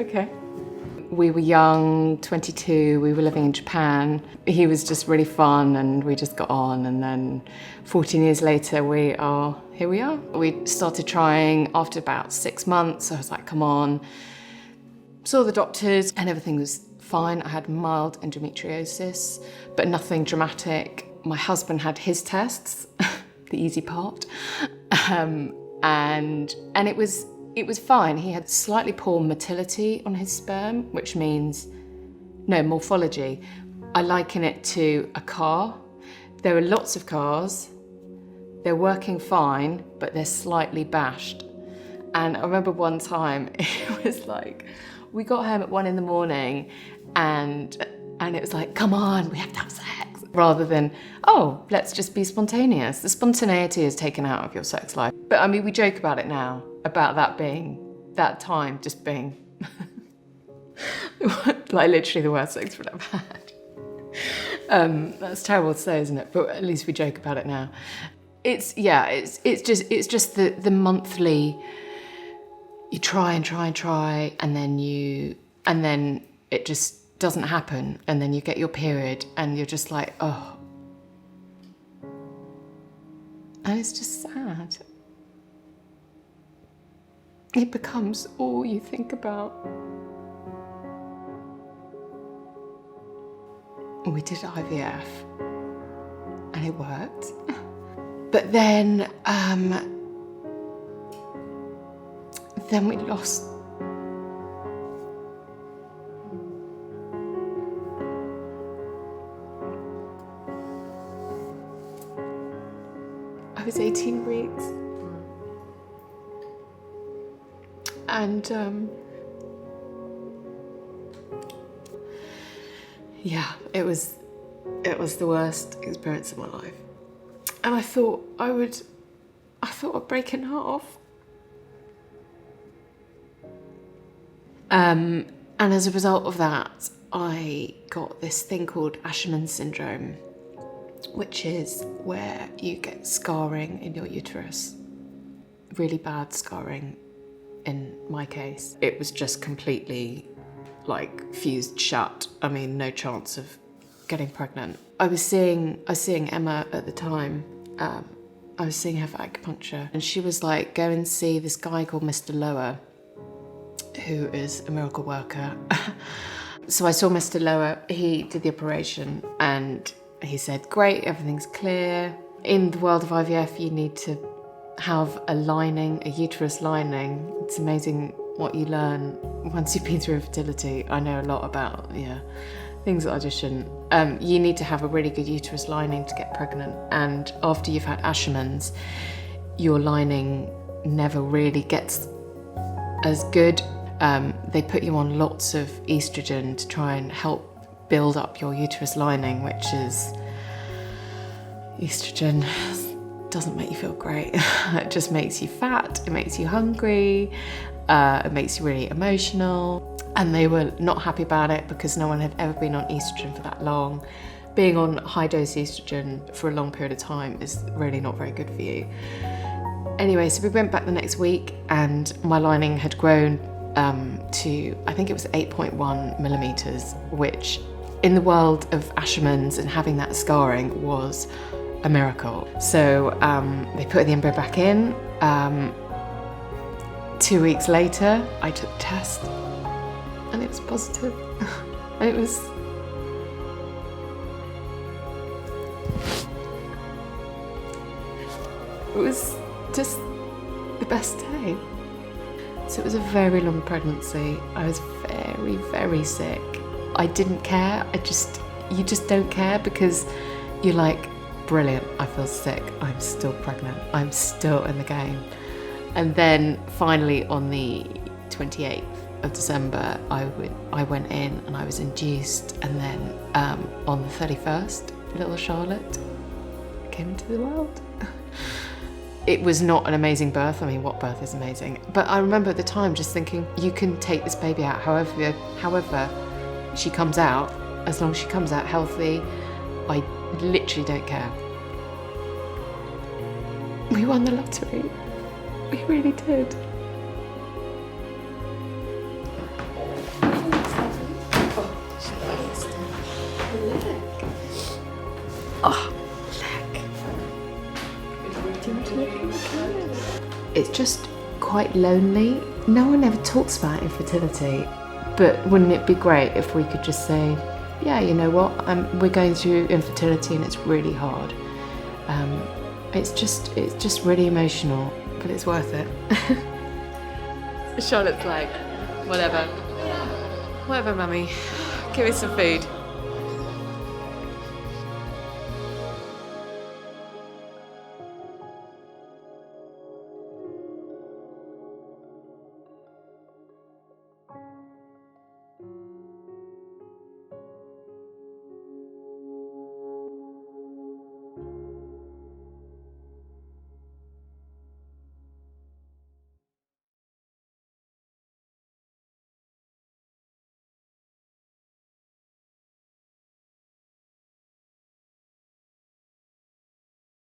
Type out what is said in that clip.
Okay. We were young, 22, we were living in Japan. He was just really fun and we just got on, and then 14 years later here we are. We started trying after about 6 months. I was like, come on. Saw the doctors and everything was fine. I had mild endometriosis, but nothing dramatic. My husband had his tests, the easy part, and it was fine. He had slightly poor motility on his sperm, which means, no, morphology. I liken it to a car. There are lots of cars, they're working fine, but they're slightly bashed. And I remember one time, it was like, we got home at 1 a.m. and it was like, come on, we have to have sex. Rather than, oh, let's just be spontaneous. The spontaneity is taken out of your sex life. But I mean, we joke about it now, about that time just being like literally the worst sex we've ever had. That's terrible to say, isn't it? But at least we joke about it now. It's just the monthly, you try and try and try, and then it just doesn't happen, and then you get your period and you're just like, oh. And it's just sad. It becomes all you think about. We did IVF and it worked. But then we lost. I was 18 weeks. And yeah, it was the worst experience of my life. And I thought I'd break in half. And as a result of that, I got this thing called Asherman syndrome, which is where you get scarring in your uterus, really bad scarring. In my case, it was just completely like fused shut. I mean, no chance of getting pregnant. I was seeing Emma at the time. I was seeing her for acupuncture, and she was like, go and see this guy called Mr. Lower, who is a miracle worker. So I saw Mr. Lower, he did the operation, and he said, great, everything's clear. In the world of IVF, you need to have a lining, a uterus lining. It's amazing what you learn once you've been through infertility. I know a lot about, things that I just shouldn't. You need to have a really good uterus lining to get pregnant. And after you've had Asherman's, your lining never really gets as good. They put you on lots of estrogen to try and help build up your uterus lining, which is, estrogen doesn't make you feel great. It just makes you fat, it makes you hungry, it makes you really emotional. And they were not happy about it because no one had ever been on estrogen for that long. Being on high dose estrogen for a long period of time is really not very good for you. Anyway, so we went back the next week and my lining had grown to, I think it was 8.1 millimeters, which in the world of Asherman's and having that scarring was a miracle. So they put the embryo back in. 2 weeks later, I took the test and it was positive. And it was just the best day. So it was a very long pregnancy. I was very, very sick. I didn't care. You just don't care because you're like, brilliant, I feel sick, I'm still pregnant, I'm still in the game. And then finally on the 28th of December, I went in and I was induced, and then on the 31st, little Charlotte came into the world. It was not an amazing birth. I mean, what birth is amazing? But I remember at the time just thinking, you can take this baby out however she comes out, as long as she comes out healthy, I literally don't care. We won the lottery. We really did. just quite lonely. No one ever talks about infertility, but wouldn't it be great if we could just say, yeah, you know what, we're going through infertility and it's really hard. It's just really emotional, but it's worth it. Charlotte's like, whatever, mummy, give me some food.